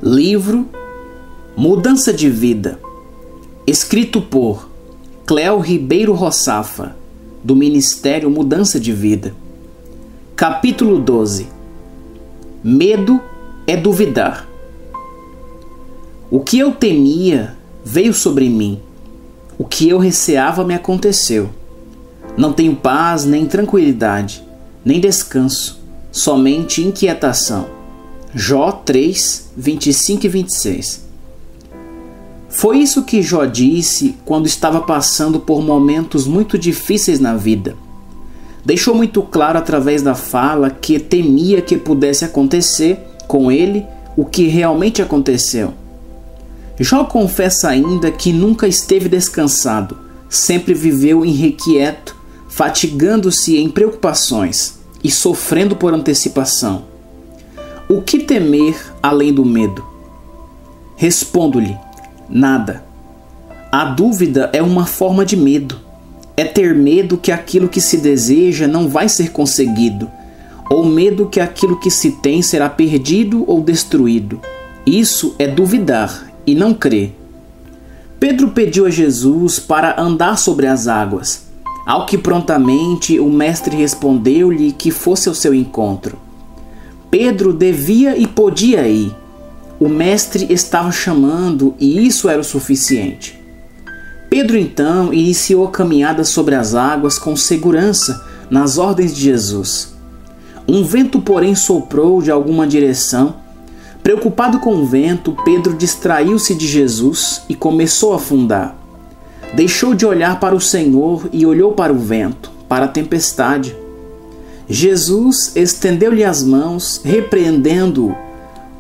Livro Mudança de Vida, escrito por Cléo Ribeiro Roçafa, do Ministério Mudança de Vida. Capítulo 12. Medo é duvidar. O que eu temia veio sobre mim. O que eu receava me aconteceu. Não tenho paz, nem tranquilidade, nem descanso, somente inquietação. Jó 3, 25 e 26. Foi isso que Jó disse quando estava passando por momentos muito difíceis na vida. Deixou muito claro através da fala que temia que pudesse acontecer com ele o que realmente aconteceu. Jó confessa ainda que nunca esteve descansado, sempre viveu irrequieto, fatigando-se em preocupações e sofrendo por antecipação. O que temer além do medo? Respondo-lhe: nada. A dúvida é uma forma de medo. É ter medo que aquilo que se deseja não vai ser conseguido, ou medo que aquilo que se tem será perdido ou destruído. Isso é duvidar e não crer. Pedro pediu a Jesus para andar sobre as águas, ao que prontamente o mestre respondeu-lhe que fosse ao seu encontro. Pedro devia e podia ir. O mestre estava chamando e isso era o suficiente. Pedro então iniciou a caminhada sobre as águas com segurança nas ordens de Jesus. Um vento, porém, soprou de alguma direção. Preocupado com o vento, Pedro distraiu-se de Jesus e começou a afundar. Deixou de olhar para o Senhor e olhou para o vento, para a tempestade. Jesus estendeu-lhe as mãos, repreendendo-o: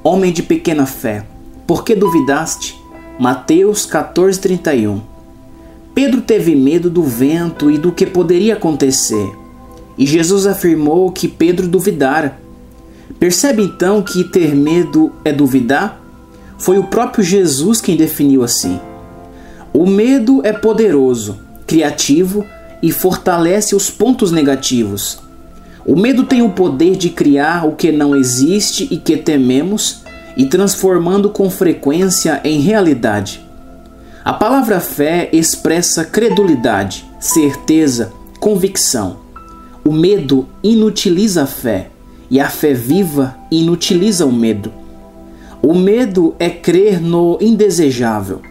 homem de pequena fé, por que duvidaste? Mateus 14:31. Pedro teve medo do vento e do que poderia acontecer, e Jesus afirmou que Pedro duvidara. Percebe então que ter medo é duvidar? Foi o próprio Jesus quem definiu assim. O medo é poderoso, criativo e fortalece os pontos negativos. O medo tem o poder de criar o que não existe e que tememos, e transformando com frequência em realidade. A palavra fé expressa credulidade, certeza, convicção. O medo inutiliza a fé, e a fé viva inutiliza o medo. O medo é crer no indesejável.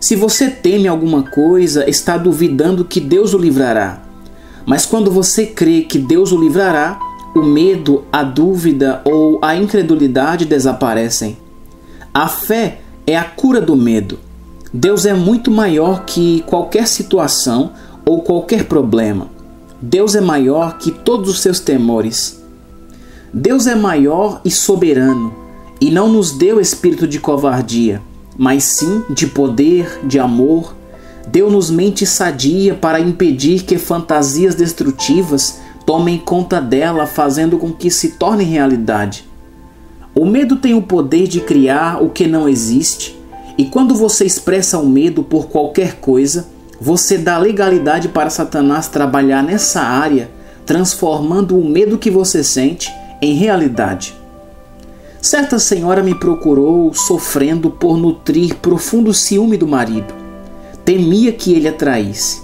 Se você teme alguma coisa, está duvidando que Deus o livrará. Mas quando você crê que Deus o livrará, o medo, a dúvida ou a incredulidade desaparecem. A fé é a cura do medo. Deus é muito maior que qualquer situação ou qualquer problema. Deus é maior que todos os seus temores. Deus é maior e soberano, e não nos deu espírito de covardia, mas sim de poder, de amor. Deu-nos mente sadia para impedir que fantasias destrutivas tomem conta dela, fazendo com que se torne realidade. O medo tem o poder de criar o que não existe, e quando você expressa o medo por qualquer coisa, você dá legalidade para Satanás trabalhar nessa área, transformando o medo que você sente em realidade. Certa senhora me procurou sofrendo por nutrir profundo ciúme do marido. Temia que ele a traísse.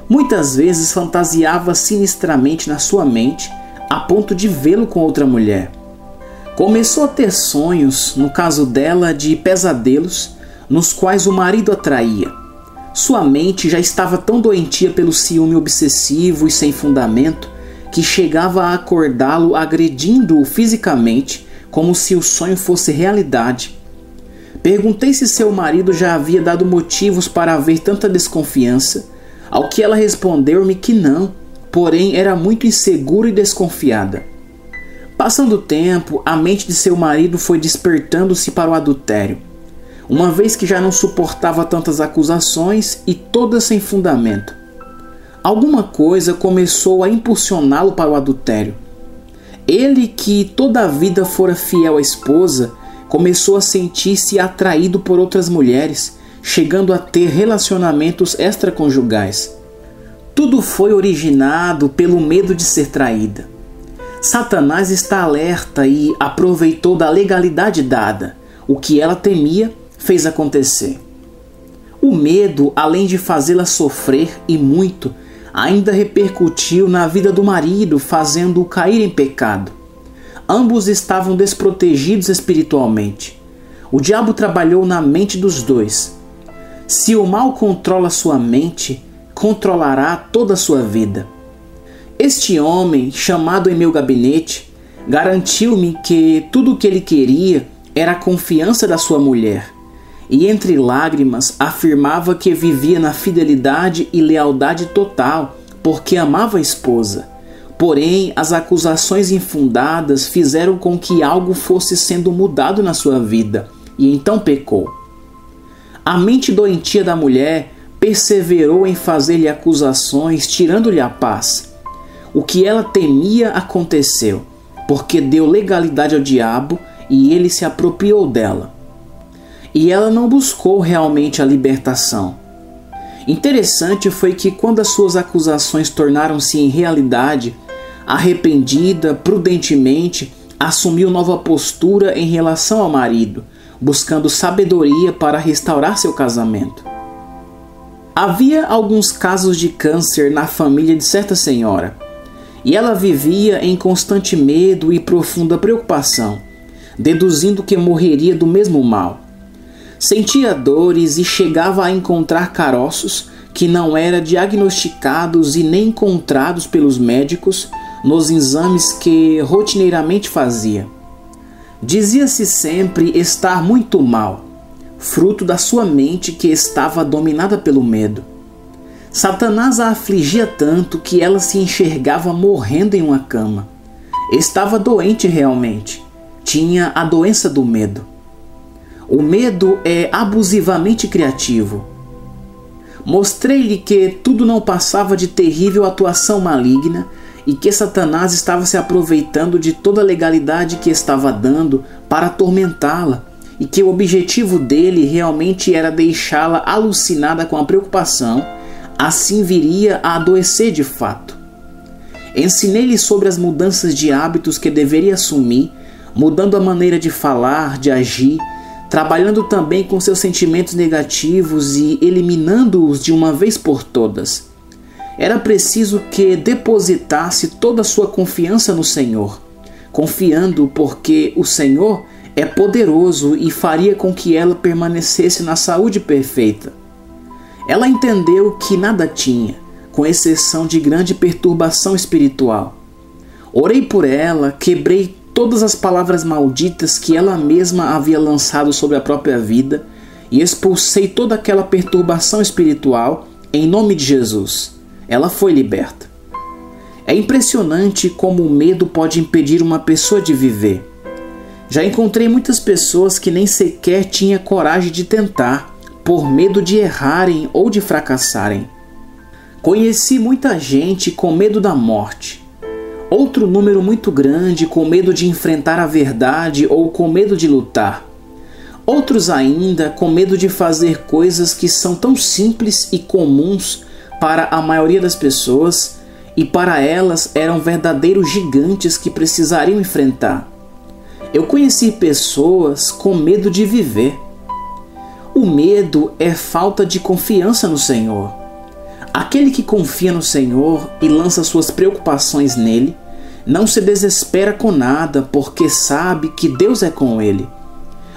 Muitas vezes fantasiava sinistramente na sua mente, a ponto de vê-lo com outra mulher. Começou a ter sonhos, no caso dela, de pesadelos, nos quais o marido a traía. Sua mente já estava tão doentia pelo ciúme obsessivo e sem fundamento, que chegava a acordá-lo agredindo-o fisicamente, como se o sonho fosse realidade. Perguntei se seu marido já havia dado motivos para haver tanta desconfiança, ao que ela respondeu-me que não, porém era muito insegura e desconfiada. Passando o tempo, a mente de seu marido foi despertando-se para o adultério, uma vez que já não suportava tantas acusações e todas sem fundamento. Alguma coisa começou a impulsioná-lo para o adultério. Ele, que toda a vida fora fiel à esposa, começou a sentir-se atraído por outras mulheres, chegando a ter relacionamentos extraconjugais. Tudo foi originado pelo medo de ser traída. Satanás está alerta e aproveitou da legalidade dada, o que ela temia fez acontecer. O medo, além de fazê-la sofrer e muito, ainda repercutiu na vida do marido, fazendo-o cair em pecado. Ambos estavam desprotegidos espiritualmente. O diabo trabalhou na mente dos dois. Se o mal controla sua mente, controlará toda a sua vida. Este homem, chamado em meu gabinete, garantiu-me que tudo o que ele queria era a confiança da sua mulher, e entre lágrimas afirmava que vivia na fidelidade e lealdade total, porque amava a esposa. Porém, as acusações infundadas fizeram com que algo fosse sendo mudado na sua vida, e então pecou. A mente doentia da mulher perseverou em fazer-lhe acusações, tirando-lhe a paz. O que ela temia aconteceu, porque deu legalidade ao diabo e ele se apropriou dela. E ela não buscou realmente a libertação. Interessante foi que quando as suas acusações tornaram-se em realidade, arrependida, prudentemente, assumiu nova postura em relação ao marido, buscando sabedoria para restaurar seu casamento. Havia alguns casos de câncer na família de certa senhora, e ela vivia em constante medo e profunda preocupação, deduzindo que morreria do mesmo mal. Sentia dores e chegava a encontrar caroços que não eram diagnosticados e nem encontrados pelos médicos nos exames que rotineiramente fazia. Dizia-se sempre estar muito mal, fruto da sua mente que estava dominada pelo medo. Satanás a afligia tanto que ela se enxergava morrendo em uma cama. Estava doente realmente. Tinha a doença do medo. O medo é abusivamente criativo. Mostrei-lhe que tudo não passava de terrível atuação maligna e que Satanás estava se aproveitando de toda a legalidade que estava dando para atormentá-la, e que o objetivo dele realmente era deixá-la alucinada com a preocupação, assim viria a adoecer de fato. Ensinei-lhe sobre as mudanças de hábitos que deveria assumir, mudando a maneira de falar, de agir, trabalhando também com seus sentimentos negativos e eliminando-os de uma vez por todas. Era preciso que depositasse toda a sua confiança no Senhor, confiando porque o Senhor é poderoso e faria com que ela permanecesse na saúde perfeita. Ela entendeu que nada tinha, com exceção de grande perturbação espiritual. Orei por ela, quebrei todas as palavras malditas que ela mesma havia lançado sobre a própria vida e expulsei toda aquela perturbação espiritual em nome de Jesus. Ela foi liberta. É impressionante como o medo pode impedir uma pessoa de viver. Já encontrei muitas pessoas que nem sequer tinham coragem de tentar, por medo de errarem ou de fracassarem. Conheci muita gente com medo da morte. Outro número muito grande com medo de enfrentar a verdade ou com medo de lutar. Outros ainda com medo de fazer coisas que são tão simples e comuns para a maioria das pessoas, e para elas eram verdadeiros gigantes que precisariam enfrentar. Eu conheci pessoas com medo de viver. O medo é falta de confiança no Senhor. Aquele que confia no Senhor e lança suas preocupações nele, não se desespera com nada, porque sabe que Deus é com ele.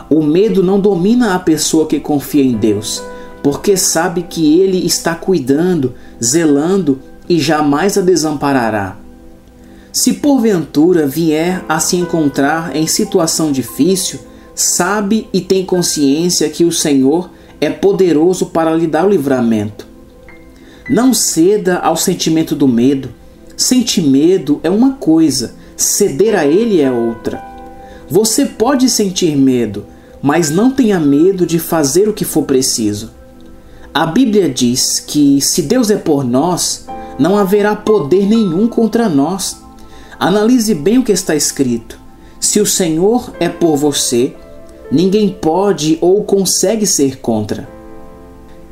O medo não domina a pessoa que confia em Deus, porque sabe que Ele está cuidando, zelando e jamais a desamparará. Se porventura vier a se encontrar em situação difícil, sabe e tem consciência que o Senhor é poderoso para lhe dar o livramento. Não ceda ao sentimento do medo. Sentir medo é uma coisa, ceder a ele é outra. Você pode sentir medo, mas não tenha medo de fazer o que for preciso. A Bíblia diz que se Deus é por nós, não haverá poder nenhum contra nós. Analise bem o que está escrito. Se o Senhor é por você, ninguém pode ou consegue ser contra.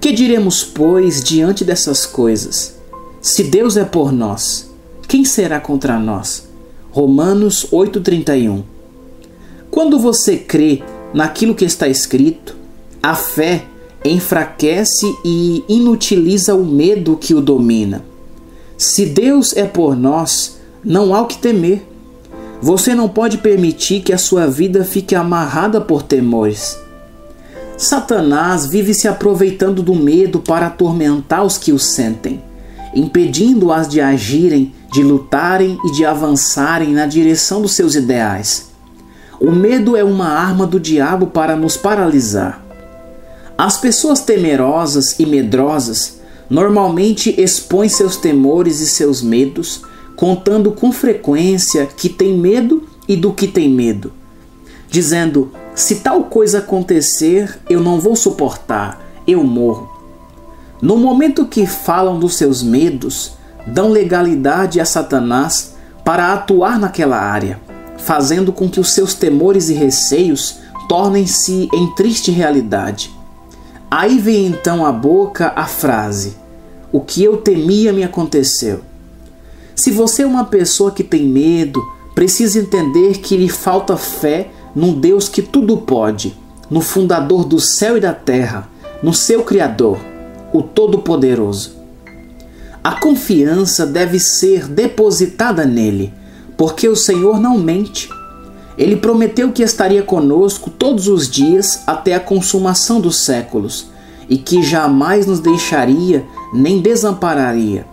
Que diremos, pois, diante dessas coisas? Se Deus é por nós, quem será contra nós? Romanos 8,31. Quando você crê naquilo que está escrito, a fé enfraquece e inutiliza o medo que o domina. Se Deus é por nós, não há o que temer. Você não pode permitir que a sua vida fique amarrada por temores. Satanás vive se aproveitando do medo para atormentar os que o sentem, impedindo-as de agirem, de lutarem e de avançarem na direção dos seus ideais. O medo é uma arma do diabo para nos paralisar. As pessoas temerosas e medrosas normalmente expõem seus temores e seus medos, contando com frequência que tem medo e do que tem medo, dizendo: se tal coisa acontecer, eu não vou suportar, eu morro. No momento que falam dos seus medos, dão legalidade a Satanás para atuar naquela área, fazendo com que os seus temores e receios tornem-se em triste realidade. Aí vem então à boca a frase: o que eu temia me aconteceu. Se você é uma pessoa que tem medo, precisa entender que lhe falta fé num Deus que tudo pode, no fundador do céu e da terra, no seu Criador, o Todo-Poderoso. A confiança deve ser depositada nele, porque o Senhor não mente. Ele prometeu que estaria conosco todos os dias até a consumação dos séculos, e que jamais nos deixaria nem desampararia.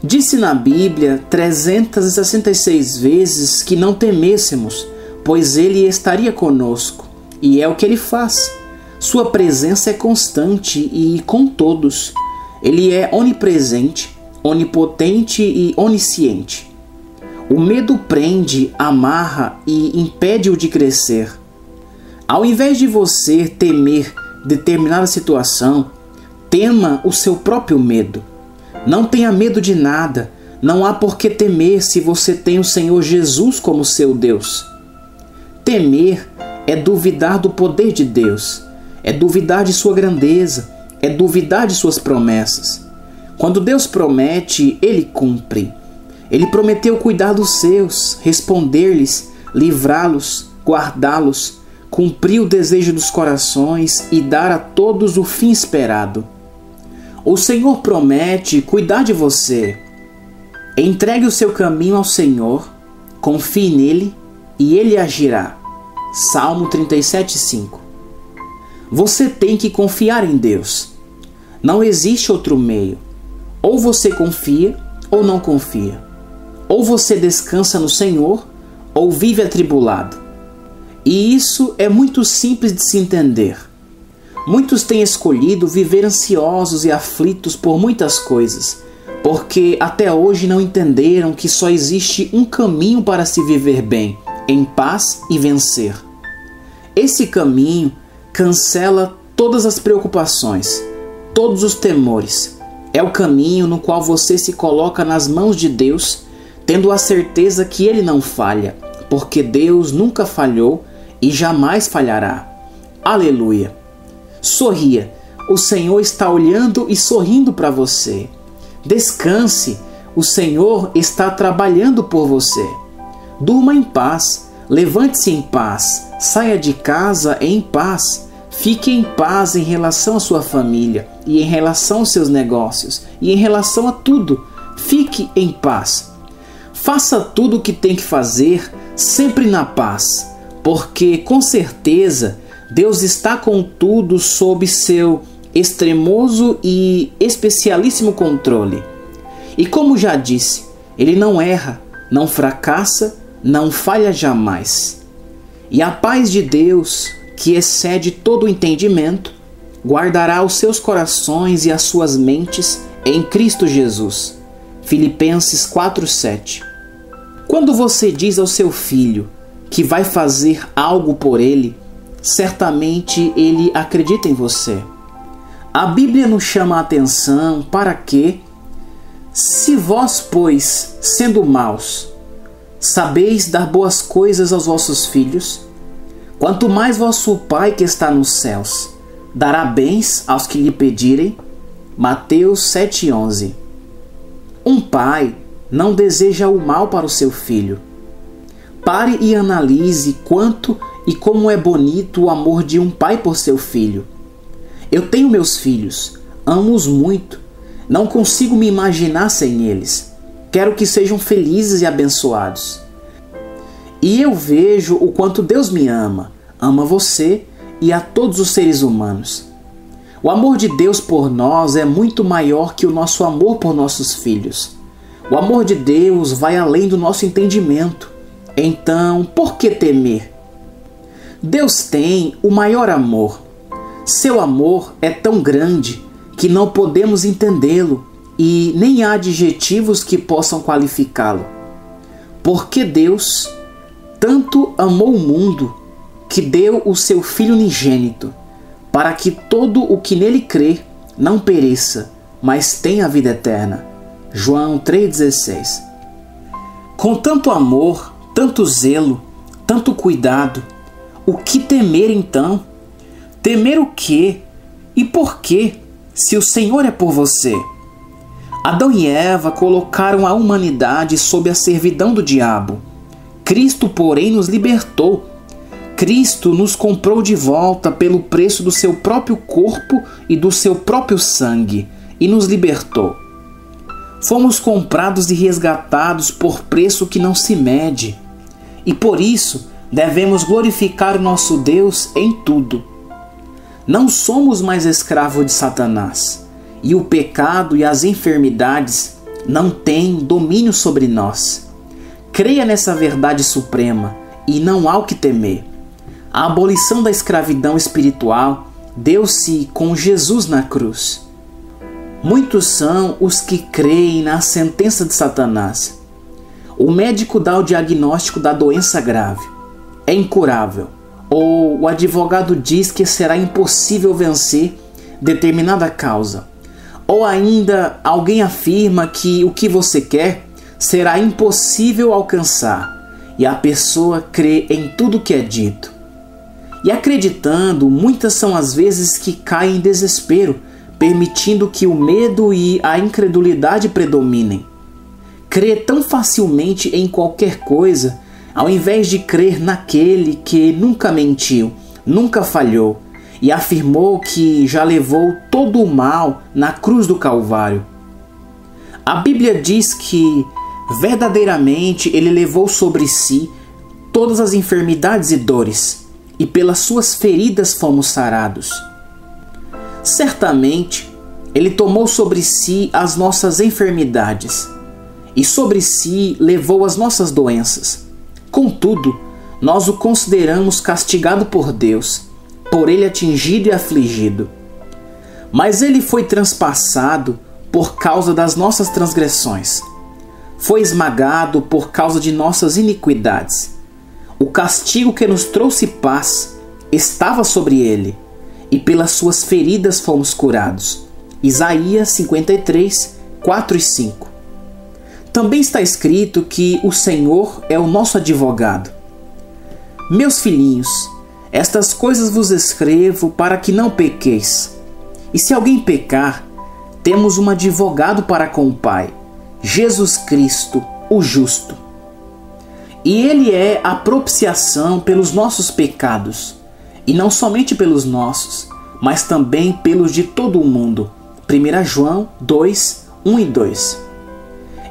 Disse na Bíblia 366 vezes que não temêssemos, pois Ele estaria conosco, e é o que Ele faz. Sua presença é constante e com todos. Ele é onipresente, onipotente e onisciente. O medo prende, amarra e impede-o de crescer. Ao invés de você temer determinada situação, tema o seu próprio medo. Não tenha medo de nada, não há por que temer se você tem o Senhor Jesus como seu Deus. Temer é duvidar do poder de Deus, é duvidar de sua grandeza, é duvidar de suas promessas. Quando Deus promete, Ele cumpre. Ele prometeu cuidar dos seus, responder-lhes, livrá-los, guardá-los, cumprir o desejo dos corações e dar a todos o fim esperado. O Senhor promete cuidar de você. Entregue o seu caminho ao Senhor, confie nele e Ele agirá. Salmo 37:5. Você tem que confiar em Deus. Não existe outro meio. Ou você confia ou não confia. Ou você descansa no Senhor ou vive atribulado. E isso é muito simples de se entender. Muitos têm escolhido viver ansiosos e aflitos por muitas coisas, porque até hoje não entenderam que só existe um caminho para se viver bem, em paz e vencer. Esse caminho cancela todas as preocupações, todos os temores. É o caminho no qual você se coloca nas mãos de Deus, tendo a certeza que Ele não falha, porque Deus nunca falhou e jamais falhará. Aleluia! Sorria, o Senhor está olhando e sorrindo para você. Descanse, o Senhor está trabalhando por você. Durma em paz, levante-se em paz, saia de casa em paz. Fique em paz em relação à sua família e em relação aos seus negócios e em relação a tudo. Fique em paz. Faça tudo o que tem que fazer sempre na paz, porque com certeza Deus está com tudo sob seu extremoso e especialíssimo controle. E como já disse, Ele não erra, não fracassa, não falha jamais. E a paz de Deus, que excede todo o entendimento, guardará os seus corações e as suas mentes em Cristo Jesus. Filipenses 4:7. Quando você diz ao seu filho que vai fazer algo por ele, certamente ele acredita em você. A Bíblia nos chama a atenção para que, se vós, pois, sendo maus, sabeis dar boas coisas aos vossos filhos, quanto mais vosso Pai que está nos céus dará bens aos que lhe pedirem. Mateus 7:11. Um pai não deseja o mal para o seu filho. Pare e analise quanto e como é bonito o amor de um pai por seu filho. Eu tenho meus filhos, amo-os muito, não consigo me imaginar sem eles. Quero que sejam felizes e abençoados. E eu vejo o quanto Deus me ama você e a todos os seres humanos. O amor de Deus por nós é muito maior que o nosso amor por nossos filhos. O amor de Deus vai além do nosso entendimento. Então, por que temer? Deus tem o maior amor. Seu amor é tão grande que não podemos entendê-lo e nem há adjetivos que possam qualificá-lo. Porque Deus tanto amou o mundo que deu o seu Filho unigênito, para que todo o que nele crê não pereça, mas tenha a vida eterna. João 3,16. Com tanto amor, tanto zelo, tanto cuidado, o que temer então? Temer o quê? E por quê, se o Senhor é por você? Adão e Eva colocaram a humanidade sob a servidão do diabo. Cristo, porém, nos libertou. Cristo nos comprou de volta pelo preço do seu próprio corpo e do seu próprio sangue e nos libertou. Fomos comprados e resgatados por preço que não se mede. E por isso devemos glorificar o nosso Deus em tudo. Não somos mais escravos de Satanás, e o pecado e as enfermidades não têm domínio sobre nós. Creia nessa verdade suprema e não há o que temer. A abolição da escravidão espiritual deu-se com Jesus na cruz. Muitos são os que creem na sentença de Satanás. O médico dá o diagnóstico da doença grave. É incurável. Ou o advogado diz que será impossível vencer determinada causa. Ou ainda alguém afirma que o que você quer será impossível alcançar. E a pessoa crê em tudo que é dito. E acreditando, muitas são as vezes que caem em desespero, permitindo que o medo e a incredulidade predominem. Crê tão facilmente em qualquer coisa, ao invés de crer naquele que nunca mentiu, nunca falhou e afirmou que já levou todo o mal na cruz do Calvário. A Bíblia diz que verdadeiramente ele levou sobre si todas as enfermidades e dores, e pelas suas feridas fomos sarados. Certamente, ele tomou sobre si as nossas enfermidades, e sobre si levou as nossas doenças. Contudo, nós o consideramos castigado por Deus, por ele atingido e afligido. Mas ele foi transpassado por causa das nossas transgressões. Foi esmagado por causa de nossas iniquidades. O castigo que nos trouxe paz estava sobre ele, e pelas suas feridas fomos curados. Isaías 53, 4 e 5. Também está escrito que o Senhor é o nosso advogado. Meus filhinhos, estas coisas vos escrevo para que não pequeis. E se alguém pecar, temos um advogado para com o Pai, Jesus Cristo, o justo. E ele é a propiciação pelos nossos pecados, e não somente pelos nossos, mas também pelos de todo o mundo. 1 João 2, 1 e 2.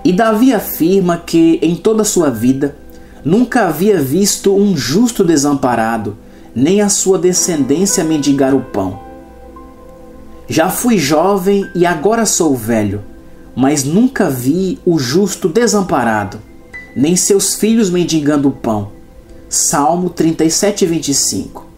E Davi afirma que em toda a sua vida nunca havia visto um justo desamparado, nem a sua descendência mendigar o pão. Já fui jovem e agora sou velho, mas nunca vi o justo desamparado, nem seus filhos mendigando o pão. Salmo 37, 25.